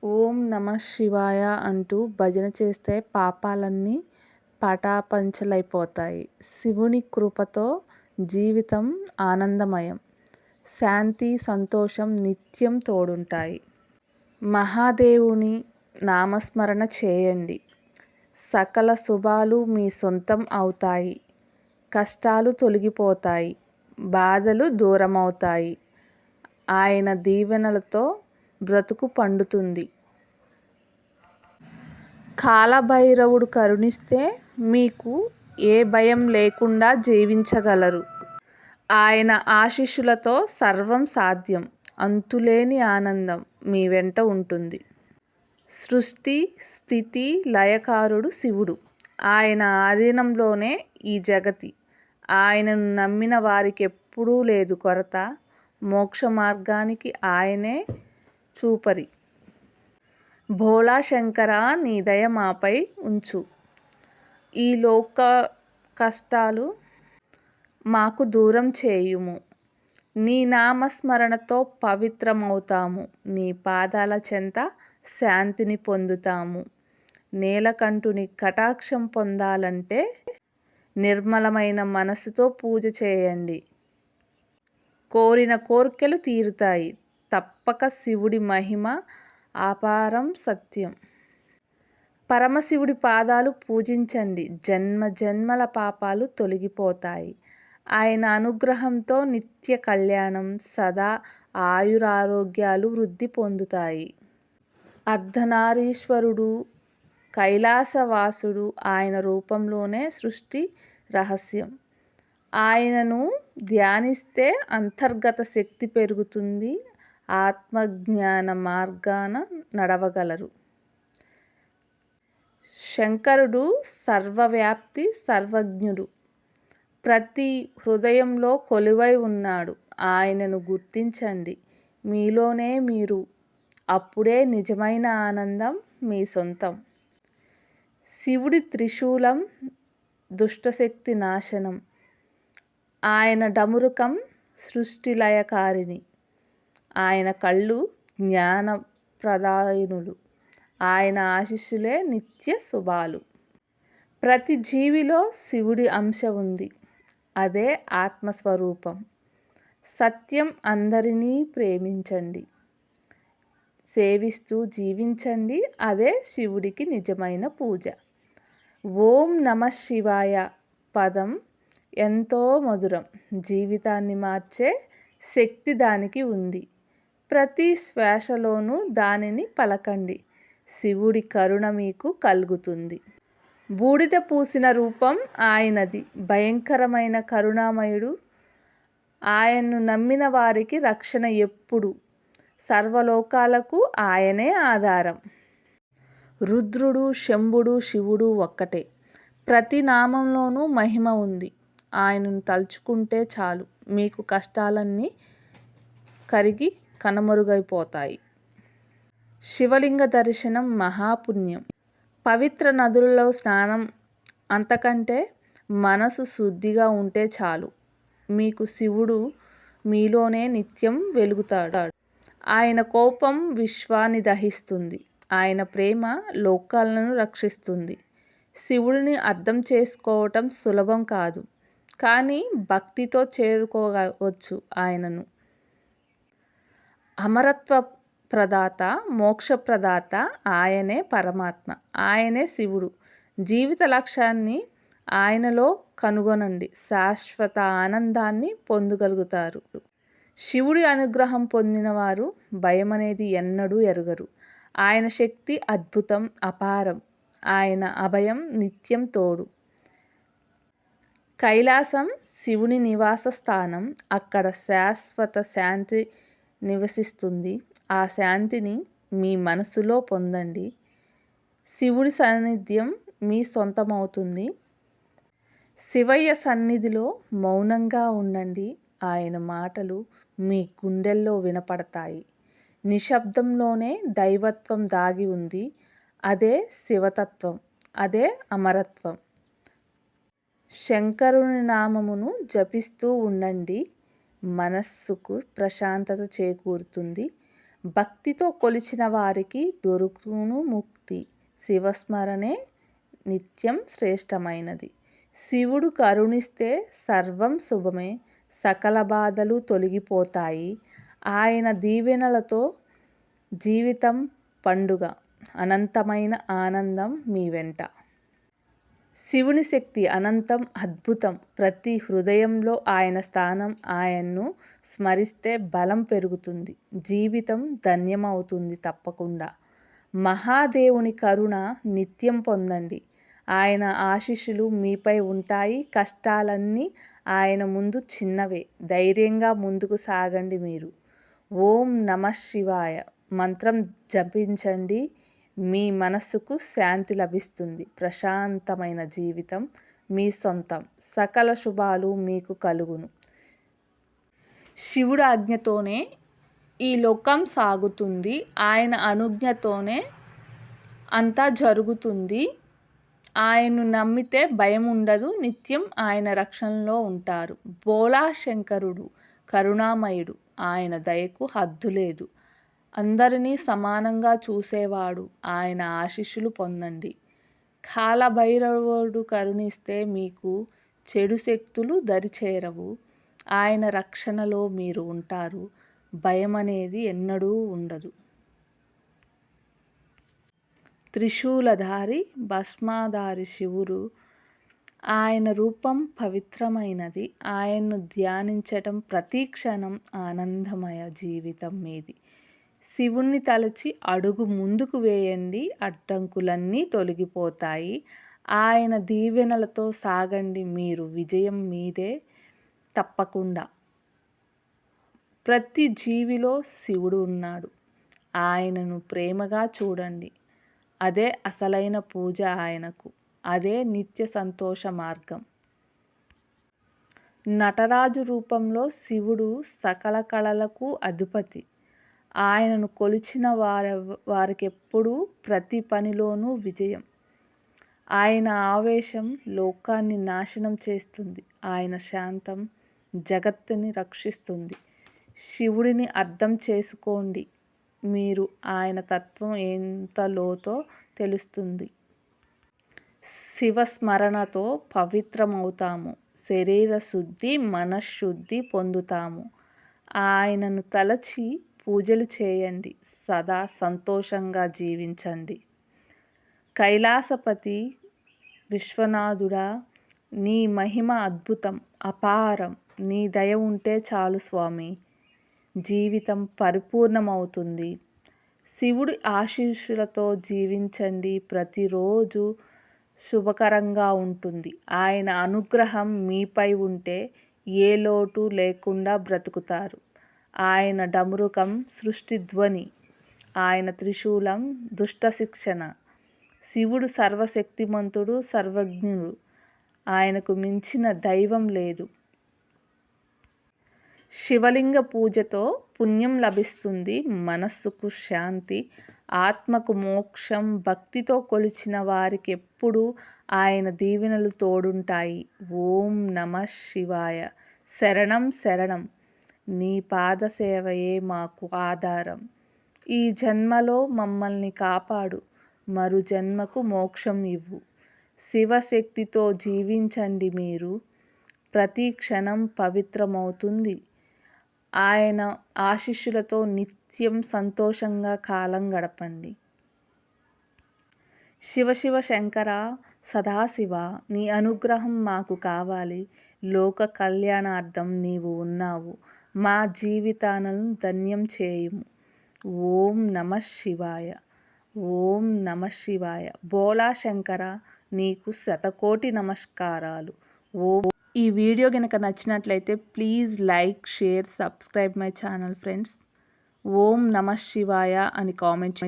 ఓం నమ శివాయ అంటూ భజన చేస్తే పాపాలన్నీ పటాపంచలైపోతాయి. శివుని కృపతో జీవితం ఆనందమయం. శాంతి, సంతోషం నిత్యం తోడుంటాయి. మహాదేవుని నామస్మరణ చేయండి. సకల శుభాలు మీ సొంతం అవుతాయి. కష్టాలు తొలగిపోతాయి. బాధలు దూరమవుతాయి. ఆయన దీవెనలతో బ్రతుకు పండుతుంది. కాలభైరవుడు కరుణిస్తే మీకు ఏ భయం లేకుండా జీవించగలరు. ఆయన ఆశీస్సులతో సర్వం సాధ్యం. అంతులేని ఆనందం మీ వెంట ఉంటుంది. సృష్టి, స్థితి, లయకారుడు శివుడు. ఆయన ఆధీనంలోనే ఈ జగతి. ఆయనను నమ్మిన వారికెప్పుడూ లేదు కొరత. మోక్ష మార్గానికి ఆయనే చూపరి. భోళా శంకర, నీ దయ మాపై ఉంచు. ఈ లోక కష్టాలు మాకు దూరం చేయుము. నీ నామస్మరణతో పవిత్రమవుతాము. నీ పాదాల చెంత శాంతిని పొందుతాము. నీలకంఠుని కటాక్షం పొందాలంటే నిర్మలమైన మనసుతో పూజ చేయండి. కోరిన కోర్కెలు తీరుతాయి. తప్పక శివుడి మహిమ అపారం సత్యం. పరమశివుడి పాదాలు పూజించండి. జన్మ జన్మల పాపాలు తొలగిపోతాయి. ఆయన అనుగ్రహంతో నిత్య కళ్యాణం, సదా ఆయురారోగ్యాలు వృద్ధి పొందుతాయి. అర్ధనారీశ్వరుడు, కైలాసవాసుడు ఆయన రూపంలోనే సృష్టి రహస్యం. ఆయనను ధ్యానిస్తే అంతర్గత శక్తి పెరుగుతుంది. ఆత్మజ్ఞాన మార్గాన నడవగలరు. శంకరుడు సర్వవ్యాప్తి, సర్వజ్ఞుడు. ప్రతి హృదయంలో కొలువై ఉన్నాడు. ఆయనను గుర్తించండి. మీలోనే మీరు. అప్పుడే నిజమైన ఆనందం మీ సొంతం. శివుడి త్రిశూలం దుష్టశక్తి నాశనం. ఆయన డమరుకం సృష్టిలయకారిణి. ఆయన కళ్ళు జ్ఞానప్రదాయినులు. ఆయన ఆశీస్సులే నిత్య శుభాలు. ప్రతి జీవిలో శివుడి అంశ ఉంది. అదే ఆత్మస్వరూపం. సత్యం. అందరినీ ప్రేమించండి. సేవిస్తూ జీవించండి. అదే శివుడికి నిజమైన పూజ. ఓం నమ శివాయ పదం ఎంతో మధురం. జీవితాన్ని మార్చే శక్తి దానికి ఉంది. ప్రతి శ్వాసలోనూ దానిని పలకండి. శివుడి కరుణ మీకు కలుగుతుంది. బూడిద పూసిన రూపం ఆయనది. భయంకరమైన కరుణామయుడు. ఆయన్ను నమ్మిన వారికి రక్షణ ఎప్పుడు. సర్వలోకాలకు ఆయనే ఆధారం. రుద్రుడు, శంభుడు, శివుడు ఒక్కటే. ప్రతి నామంలోనూ మహిమ ఉంది. ఆయనను తలుచుకుంటే చాలు. మీకు కష్టాలన్నీ కరిగి కనుమరుగైపోతాయి. శివలింగ దర్శనం మహాపుణ్యం. పవిత్ర నదులలో స్నానం. అంతకంటే మనసు శుద్ధిగా ఉంటే చాలు. మీకు శివుడు మీలోనే నిత్యం వెలుగుతాడు. ఆయన కోపం విశ్వాన్ని దహిస్తుంది. ఆయన ప్రేమ లోకాలను రక్షిస్తుంది. శివుడిని అర్థం చేసుకోవటం సులభం కాదు. కానీ భక్తితో చేరుకోవచ్చు ఆయనను. అమరత్వ ప్రదాత, మోక్షప్రదాత ఆయనే పరమాత్మ. ఆయనే శివుడు. జీవిత లక్ష్యాన్ని ఆయనలో కనుగొనండి. శాశ్వత ఆనందాన్ని పొందగలుగుతారు. శివుడి అనుగ్రహం పొందినవారు భయమనేది ఎన్నడూ ఎరుగరు. ఆయన శక్తి అద్భుతం, అపారం. ఆయన అభయం నిత్యం తోడు. కైలాసం శివుని నివాస స్థానం. అక్కడ శాశ్వత శాంతి నివసిస్తుంది. ఆ శాంతిని మీ మనసులో పొందండి. శివుడి సాన్నిధ్యం మీ సొంతమవుతుంది. శివయ్య సన్నిధిలో మౌనంగా ఉండండి. ఆయన మాటలు మీ గుండెల్లో వినపడతాయి. నిశ్శబ్దంలోనే దైవత్వం దాగి ఉంది. అదే శివతత్వం. అదే అమరత్వం. శంకరుని నామమును జపిస్తూ ఉండండి. మనస్సుకు ప్రశాంతత చేకూరుతుంది. భక్తితో కొలిచిన వారికి దొరుకును ముక్తి. శివస్మరణే నిత్యం శ్రేష్టమైనది. శివుడు కరుణిస్తే సర్వం శుభమే. సకల బాధలు తొలగిపోతాయి. ఆయన దీవెనలతో జీవితం పండుగ. అనంతమైన ఆనందం మీ వెంట. శివుని శక్తి అనంతం, అద్భుతం. ప్రతి హృదయంలో ఆయన స్థానం. ఆయన్ను స్మరిస్తే బలం పెరుగుతుంది. జీవితం ధన్యమవుతుంది తప్పకుండా. మహాదేవుని కరుణ నిత్యం పొందండి. ఆయన ఆశీస్సులు మీపై ఉంటాయి. కష్టాలన్నీ ఆయన ముందు చిన్నవే. ధైర్యంగా ముందుకు సాగండి మీరు. ఓం నమః శివాయ మంత్రం జపించండి. మీ మనస్సుకు శాంతి లభిస్తుంది. ప్రశాంతమైన జీవితం మీ సొంతం. సకల శుభాలు మీకు కలుగును. శివుడి ఆజ్ఞతోనే ఈ లోకం సాగుతుంది. ఆయన అనుజ్ఞతోనే అంతా జరుగుతుంది. ఆయన్ను నమ్మితే భయం ఉండదు. నిత్యం ఆయన రక్షణలో ఉంటారు. బోలా శంకరుడు కరుణామయుడు. ఆయన దయకు హద్దు లేదు. అందరినీ సమానంగా చూసేవాడు. ఆయన ఆశీస్సులు పొందండి. కాలభైరవుడు కరుణిస్తే మీకు చెడు శక్తులు దరిచేరవు. ఆయన రక్షణలో మీరు ఉంటారు. భయం అనేది ఎన్నడూ ఉండదు. త్రిశూలధారి భస్మధారి శివుడు. ఆయన రూపం పవిత్రమైనది. ఆయన్ను ధ్యానించటం ప్రతి క్షణం ఆనందమయ జీవితం మీది. శివుణ్ణి తలచి అడుగు ముందుకు వేయండి. అడ్డంకులన్నీ తొలగిపోతాయి. ఆయన దీవెనలతో సాగండి మీరు. విజయం మీదే తప్పకుండా. ప్రతి జీవిలో శివుడు ఉన్నాడు. ఆయనను ప్రేమగా చూడండి. అదే అసలైన పూజ ఆయనకు. అదే నిత్య సంతోష మార్గం. నటరాజు రూపంలో శివుడు సకల కళలకు అధిపతి. ఆయనను కొలిచిన వారికెప్పుడూ ప్రతి పనిలోనూ విజయం. ఆయన ఆవేశం లోకాన్ని నాశనం చేస్తుంది. ఆయన శాంతం జగత్తుని రక్షిస్తుంది. శివుడిని అర్థం చేసుకోండి. మీరు ఆయన తత్వం ఎంత లోతో తెలుస్తుంది. శివస్మరణతో పవిత్రమవుతాము. శరీర శుద్ధి, మనశ్శుద్ధి పొందుతాము. ఆయనను తలచి పూజలు చేయండి. సదా సంతోషంగా జీవించండి. కైలాసపతి విశ్వనాథుడా, నీ మహిమ అద్భుతం, అపారం. నీ దయ ఉంటే చాలు స్వామి. జీవితం పరిపూర్ణమవుతుంది. శివుడి ఆశీస్సులతో జీవించండి. ప్రతిరోజు శుభకరంగా ఉంటుంది. ఆయన అనుగ్రహం మీపై ఉంటే ఏ లోటు లేకుండా బ్రతుకుతారు. ఆయన డమరుకం సృష్టి ధ్వని. ఆయన త్రిశూలం దుష్ట శిక్షణ. శివుడు సర్వశక్తిమంతుడు, సర్వజ్ఞుడు. ఆయనకు మించిన దైవం లేదు. శివలింగ పూజతో పుణ్యం లభిస్తుంది. మనస్సుకు శాంతి, ఆత్మకు మోక్షం. భక్తితో కొలిచిన వారికి ఎప్పుడూ ఆయన దీవెనలు తోడుంటాయి. ఓం నమః శివాయ. శరణం శరణం. నీ పాద సేవయే మాకు ఆధారం. ఈ జన్మలో మమ్మల్ని కాపాడు. మరు జన్మకు మోక్షం ఇవ్వు. శివశక్తితో జీవించండి మీరు. ప్రతి క్షణం పవిత్రమవుతుంది. ఆయన ఆశీస్సులతో నిత్యం సంతోషంగా కాలం గడపండి. శివ శివ శంకర సదాశివ, నీ అనుగ్రహం మాకు కావాలి. లోక కళ్యాణార్థం నీవు ఉన్నావు. మా జీవితాలను ధన్యం చేయుము. ఓం నమః శివాయ. ఓం నమః శివాయ. బోలా శంకర, నీకు శతకోటి నమస్కారాలు. ఓం. ఈ వీడియో కనుక నచ్చినట్లయితే please like, share, subscribe my channel friends. ఓం నమః శివాయ అని కామెంట్